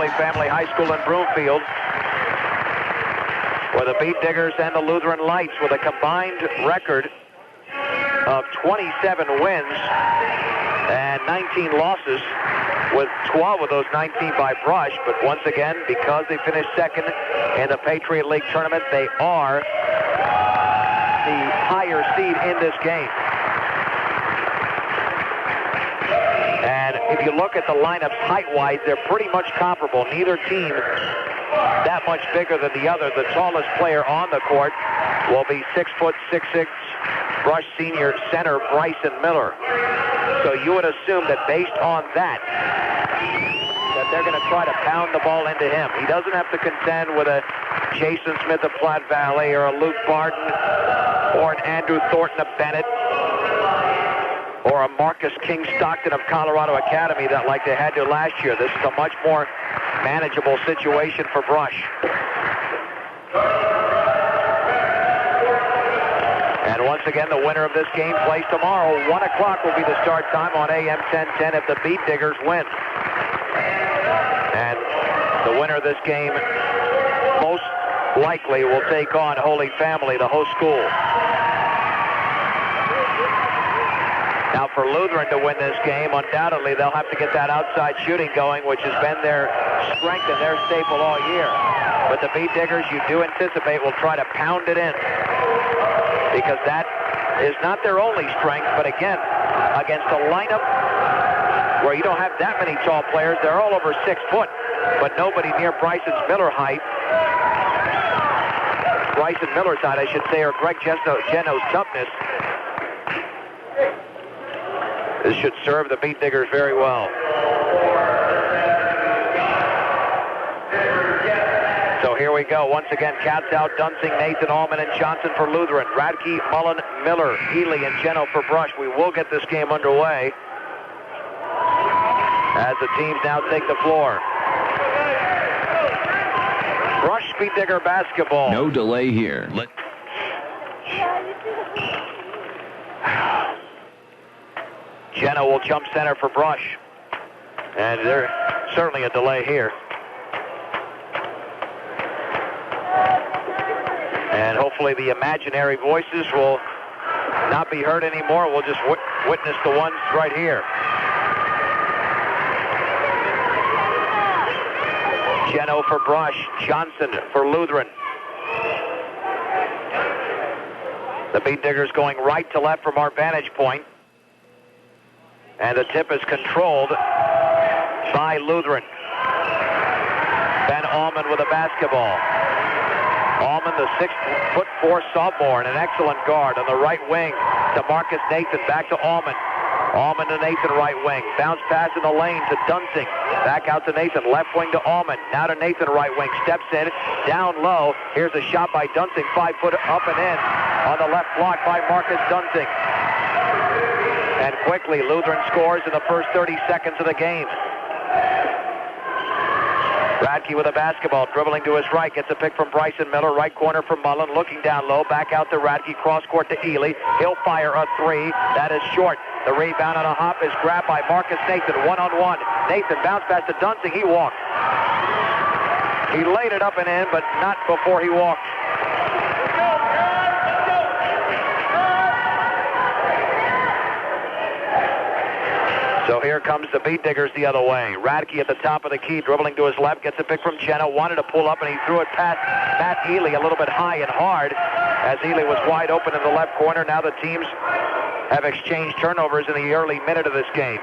Holy Family High School in Broomfield, where the Beat Diggers and the Lutheran Lights, with a combined record of 27 wins and 19 losses, with 12 of those 19 by brush. But once again, because they finished second in the Patriot League tournament, they are the higher seed in this game. And if you look at the lineups height-wise, they're pretty much comparable. Neither team that much bigger than the other. The tallest player on the court will be 6'6" Brush senior center Bryson Miller. So you would assume that based on that they're going to try to pound the ball into him. He doesn't have to contend with a Jason Smith of Platte Valley or a Luke Barton or an Andrew Thornton of Bennett or a Marcus King Stockton of Colorado Academy that like they had to last year. This is a much more manageable situation for Brush. And once again, the winner of this game plays tomorrow. 1 o'clock will be the start time on AM 1010 if the Beat Diggers win. And the winner of this game most likely will take on Holy Family, the host school. Now for Lutheran to win this game, undoubtedly they'll have to get that outside shooting going, which has been their strength and their staple all year. But the Beat Diggers, you do anticipate, will try to pound it in, because that is not their only strength. But again, against a lineup where you don't have that many tall players, they're all over 6 foot, but nobody near Bryson Miller's height. Bryson Miller's height, I should say, or Greg Geno's toughness. This should serve the Beat Diggers very well. So here we go. Once again, Cats out, Dunsing, Nathan, Allman, and Johnson for Lutheran. Radke, Mullen, Miller, Healy, and Geno for Brush. We will get this game underway as the teams now take the floor. Brush Beat Digger basketball. No delay here. Geno will jump center for Brush. And there's certainly a delay here. And hopefully the imaginary voices will not be heard anymore. We'll just witness the ones right here. Geno for Brush, Johnson for Lutheran. The Beat Diggers going right to left from our vantage point. And the tip is controlled by Lutheran. Ben Allman with a basketball. Allman, the 6'4" sophomore, and an excellent guard on the right wing to Marcus Nathan. Back to Allman. Allman to Nathan, right wing. Bounce pass in the lane to Dunsing. Back out to Nathan. Left wing to Allman. Now to Nathan, right wing. Steps in. Down low. Here's a shot by Dunsing. 5 foot up and in. On the left block by Marcus Dunsing. And quickly, Lutheran scores in the first 30 seconds of the game. Radke with a basketball, dribbling to his right, gets a pick from Bryson Miller, right corner for Mullen, looking down low, back out to Radke, cross court to Ely. He'll fire a three. That is short. The rebound on a hop is grabbed by Marcus Nathan, one-on-one. Nathan bounce pass to Dunsing. He walked. He laid it up and in, but not before he walked. So here comes the Beat Diggers the other way. Radke at the top of the key, dribbling to his left, gets a pick from Geno, wanted to pull up, and he threw it past Matt Ely a little bit high and hard, as Ely was wide open in the left corner. Now the teams have exchanged turnovers in the early minute of this game.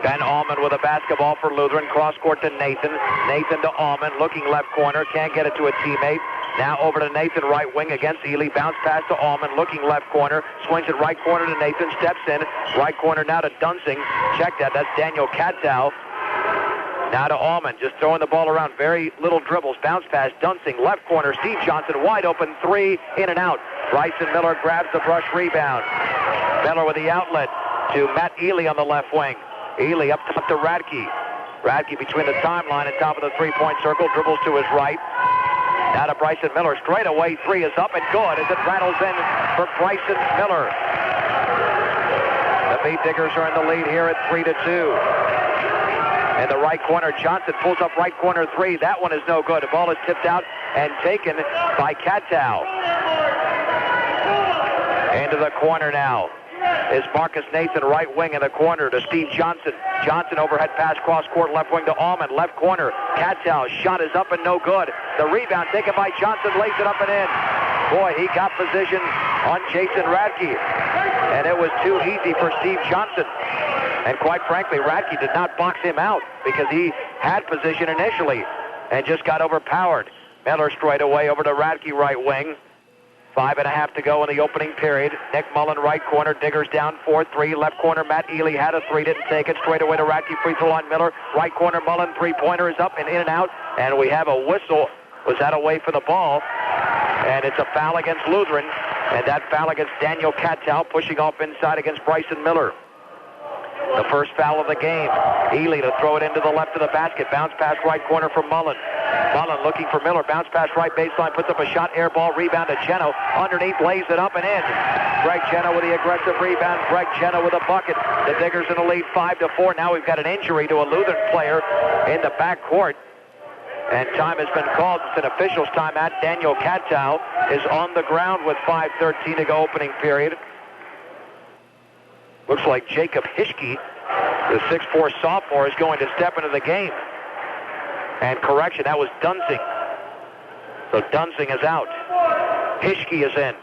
Ben Allman with a basketball for Lutheran, cross court to Nathan. Nathan to Allman, looking left corner, can't get it to a teammate. Now over to Nathan, right wing against Ely. Bounce pass to Allman, looking left corner. Swings it right corner to Nathan. Steps in. Right corner now to Dunsing. Check that. That's Daniel Katow. Now to Allman. Just throwing the ball around. Very little dribbles. Bounce pass. Dunsing. Left corner. Steve Johnson. Wide open. Three. In and out. Bryson Miller grabs the Brush rebound. Miller with the outlet to Matt Ely on the left wing. Ely up top to Radke. Radke between the timeline and top of the three-point circle. Dribbles to his right. Now to Bryson Miller. Straight away, three is up and good as it rattles in for Bryson Miller. The Beat Diggers are in the lead here at 3-2. In the right corner, Johnson pulls up right corner three. That one is no good. The ball is tipped out and taken by Katow. Into the corner now is Marcus Nathan, right wing in the corner to Steve Johnson. Johnson overhead pass cross court, left wing to Allman, left corner. Katow, shot is up and no good. The rebound taken by Johnson, lays it up and in. Boy, he got position on Jason Radke, and it was too easy for Steve Johnson. And quite frankly, Radke did not box him out because he had position initially and just got overpowered. Miller straight away over to Radke, right wing. 5.5 to go in the opening period. Nick Mullen, right corner. Diggers down 4-3. Left corner, Matt Ely had a three, didn't take it. Straight away to Radke, free throw line. Miller, right corner, Mullen, three-pointer is up and in and out. And we have a whistle. Was that away for the ball? And it's a foul against Lutheran. And that foul against Daniel Katow, pushing off inside against Bryson Miller. The first foul of the game. Ely to throw it into the left of the basket. Bounce pass right corner for Mullen. Mullen looking for Miller. Bounce pass right baseline. Puts up a shot. Air ball. Rebound to Geno. Underneath. Lays it up and in. Greg Geno with the aggressive rebound. Greg Geno with a bucket. The Diggers in the lead 5-4. Now we've got an injury to a Lutheran player in the backcourt. And time has been called. It's an official's timeout. Daniel Katow is on the ground with 5:13 to go opening period. Looks like Jacob Hischke, the 6'4 sophomore, is going to step into the game. And correction, that was Dunsing. So Dunsing is out. Hischke is in.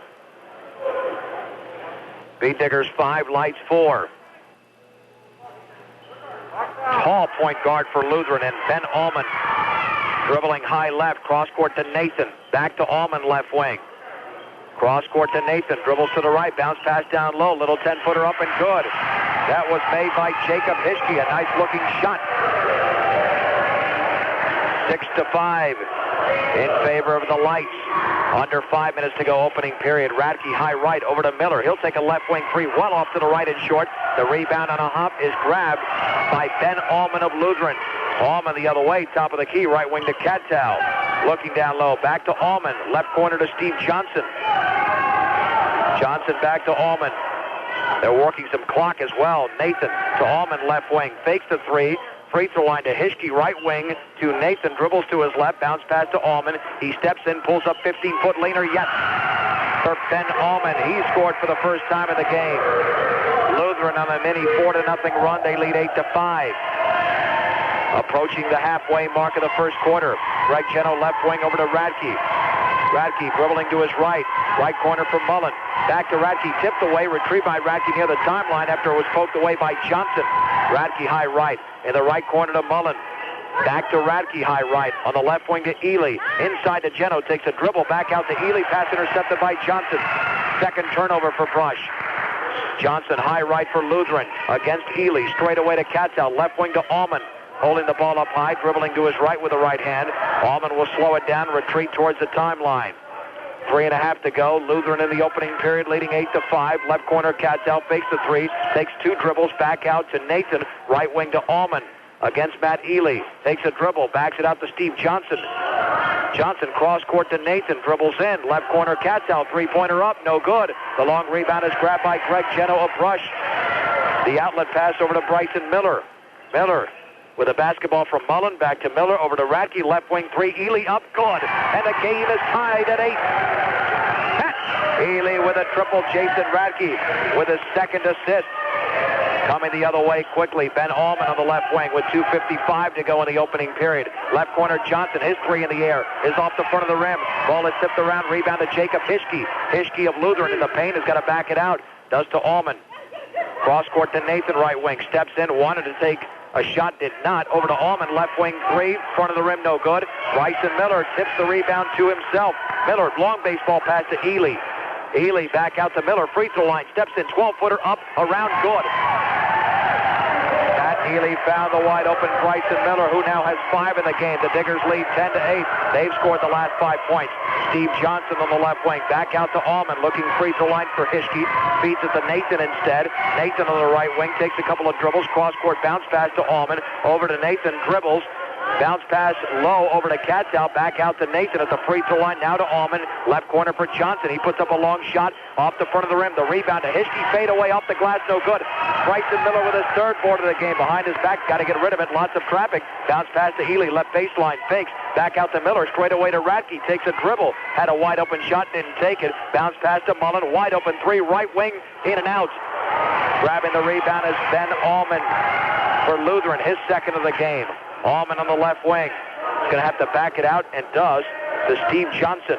Beat Diggers 5, Lights 4. Tall point guard for Lutheran, and Ben Allman dribbling high left, cross court to Nathan. Back to Allman, left wing. Cross court to Nathan, dribbles to the right, bounce pass down low, little 10-footer up and good. That was made by Jacob Hischke, a nice looking shot. 6-5 in favor of the Lights. Under 5 minutes to go opening period. Radke high right over to Miller. He'll take a left wing three, well off to the right and short. The rebound on a hop is grabbed by Ben Allman of Lutheran. Allman the other way, top of the key, right wing to Katow. Looking down low, back to Allman. Left corner to Steve Johnson. Johnson back to Allman. They're working some clock as well. Nathan to Allman, left wing. Fakes the three. Free throw line to Hischke, right wing to Nathan. Dribbles to his left. Bounce pass to Allman. He steps in, pulls up 15-foot leaner. Yes. For Ben Allman. He scored for the first time in the game. Lutheran on a mini 4-0 run. They lead 8-5. Approaching the halfway mark of the first quarter. Greg Geno left wing over to Radke. Radke dribbling to his right. Right corner for Mullen. Back to Radke. Tipped away. Retrieved by Radke near the timeline after it was poked away by Johnson. Radke high right. In the right corner to Mullen. Back to Radke high right. On the left wing to Ely. Inside to Geno. Takes a dribble. Back out to Ely. Pass intercepted by Johnson. Second turnover for Brush. Johnson high right for Lutheran. Against Ely. Straight away to Katow. Left wing to Allman. Holding the ball up high, dribbling to his right with the right hand. Allman will slow it down, retreat towards the timeline. 3.5 to go. Lutheran in the opening period, leading 8-5. Left corner, Katow fakes the three, takes two dribbles, back out to Nathan. Right wing to Allman against Matt Ely. Takes a dribble, backs it out to Steve Johnson. Johnson cross court to Nathan, dribbles in. Left corner, Katow, three-pointer up, no good. The long rebound is grabbed by Greg Geno of Brush. The outlet pass over to Bryson Miller. Miller with a basketball from Mullen, back to Miller, over to Radke, left wing three, Ely up, good. And the game is tied at 8. Ely with a triple, Jason Radke with his second assist. Coming the other way quickly, Ben Allman on the left wing with 2:55 to go in the opening period. Left corner, Johnson, his three in the air, is off the front of the rim. Ball is tipped around, rebound to Jacob Hischke. Hischke of Lutheran in the paint has got to back it out. Does to Allman. Cross court to Nathan, right wing, steps in, wanted to take a shot, did not. Over to Allman, left wing three, front of the rim, no good. Bryson Miller tips the rebound to himself. Miller, long baseball pass to Ely. Ely back out to Miller, free throw line, steps in, 12-footer up, around, good. Matt Ely found the wide open Bryson Miller, who now has 5 in the game. The Diggers lead 10-8. They've scored the last 5 points. Steve Johnson on the left wing, back out to Allman, looking free throw line for Hischke, feeds it to Nathan instead. Nathan on the right wing, takes a couple of dribbles, cross-court bounce pass to Allman, over to Nathan, dribbles, Bounce pass low over to Katzow. Back out to Nathan at the free throw line. Now to Allman. Left corner for Johnson. He puts up a long shot off the front of the rim. The rebound to Hischke. Fade away off the glass. No good. Bryson Miller with his third board of the game. Behind his back. Got to get rid of it. Lots of traffic. Bounce pass to Ely. Left baseline. Fakes. Back out to Miller. Straight away to Radke. Takes a dribble. Had a wide open shot. Didn't take it. Bounce pass to Mullen. Wide open three. Right wing. In and out. Grabbing the rebound is Ben Allman for Lutheran. His second of the game. Allman on the left wing. He's going to have to back it out, and does, to Steve Johnson.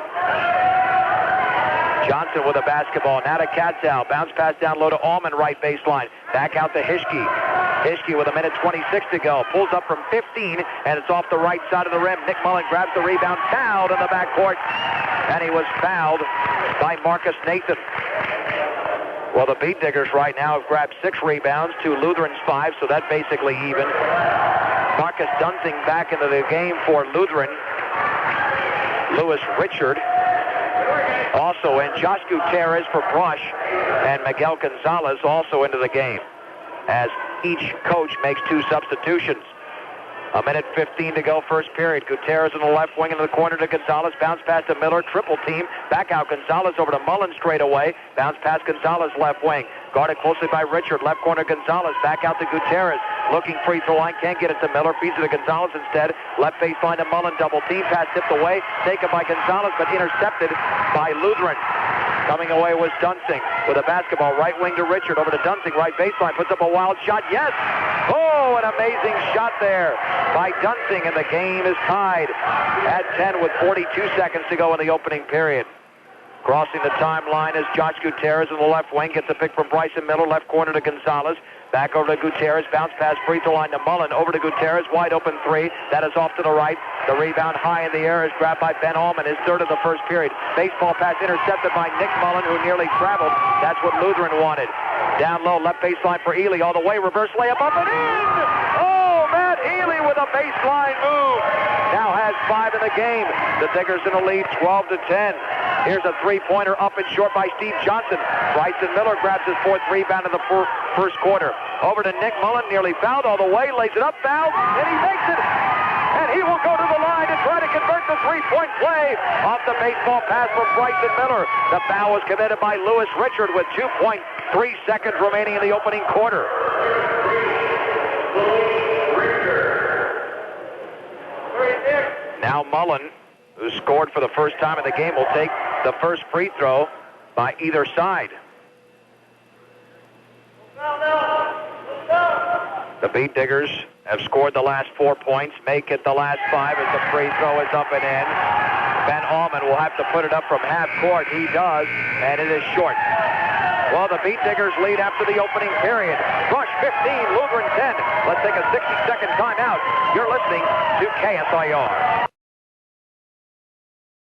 Johnson with a basketball. Now to Katzow. Bounce pass down low to Allman, right baseline. Back out to Hischke. Hischke with 1:26 to go. Pulls up from 15, and it's off the right side of the rim. Nick Mullen grabs the rebound. Fouled in the backcourt. And he was fouled by Marcus Nathan. Well, the Beat Diggers right now have grabbed 6 rebounds to Lutheran's 5, so that's basically even. Marcus Dunsing back into the game for Lutheran. Lewis Richard also in. Josh Gutierrez for Brush, and Miguel Gonzalez also into the game, as each coach makes 2 substitutions. 1:15 to go, first period. Gutierrez in the left wing into the corner to Gonzalez. Bounce pass to Miller. Triple team. Back out Gonzalez over to Mullen straight away. Bounce pass Gonzalez left wing. Guarded closely by Richard. Left corner Gonzalez. Back out to Gutierrez. Looking free throw line. Can't get it to Miller. Feeds it to Gonzalez instead. Left baseline to Mullen. Double team. Pass tipped away. Taken by Gonzalez, but intercepted by Lutheran. Coming away was Dunsing with a basketball. Right wing to Richard. Over to Dunsing. Right baseline. Puts up a wild shot. Yes! Oh, an amazing shot there by Dunsing, and the game is tied at 10 with 42 seconds to go in the opening period. Crossing the timeline is Josh Gutierrez in the left wing. Gets a pick from Bryson Miller. Left corner to Gonzalez. Back over to Gutierrez. Bounce pass free throw line to Mullen. Over to Gutierrez. Wide open three. That is off to the right. The rebound high in the air is grabbed by Ben Allman. His third of the first period. Baseball pass intercepted by Nick Mullen, who nearly traveled. That's what Lutheran wanted. Down low, left baseline for Ely. All the way. Reverse layup up and in! Oh, Matt Ely with a baseline move. Now has 5 in the game. The Diggers in the lead 12-10. Here's a three-pointer up and short by Steve Johnson. Bryson Miller grabs his 4th rebound in the first quarter. Over to Nick Mullen, nearly fouled all the way, lays it up, fouled, and he makes it. And he will go to the line to try to convert the three-point play off the baseball pass from Bryson Miller. The foul was committed by Lewis Richard with 2.3 seconds remaining in the opening quarter. Now Mullen, who scored for the first time in the game, will take the first free throw by either side. The Beat Diggers have scored the last 4 points, make it the last 5 as the free throw is up and in. Ben Allman will have to put it up from half court. He does, and it is short. Well, the Beat Diggers lead after the opening period. Rush 15, Lutheran 10. Let's take a 60-second timeout. You're listening to KSIR.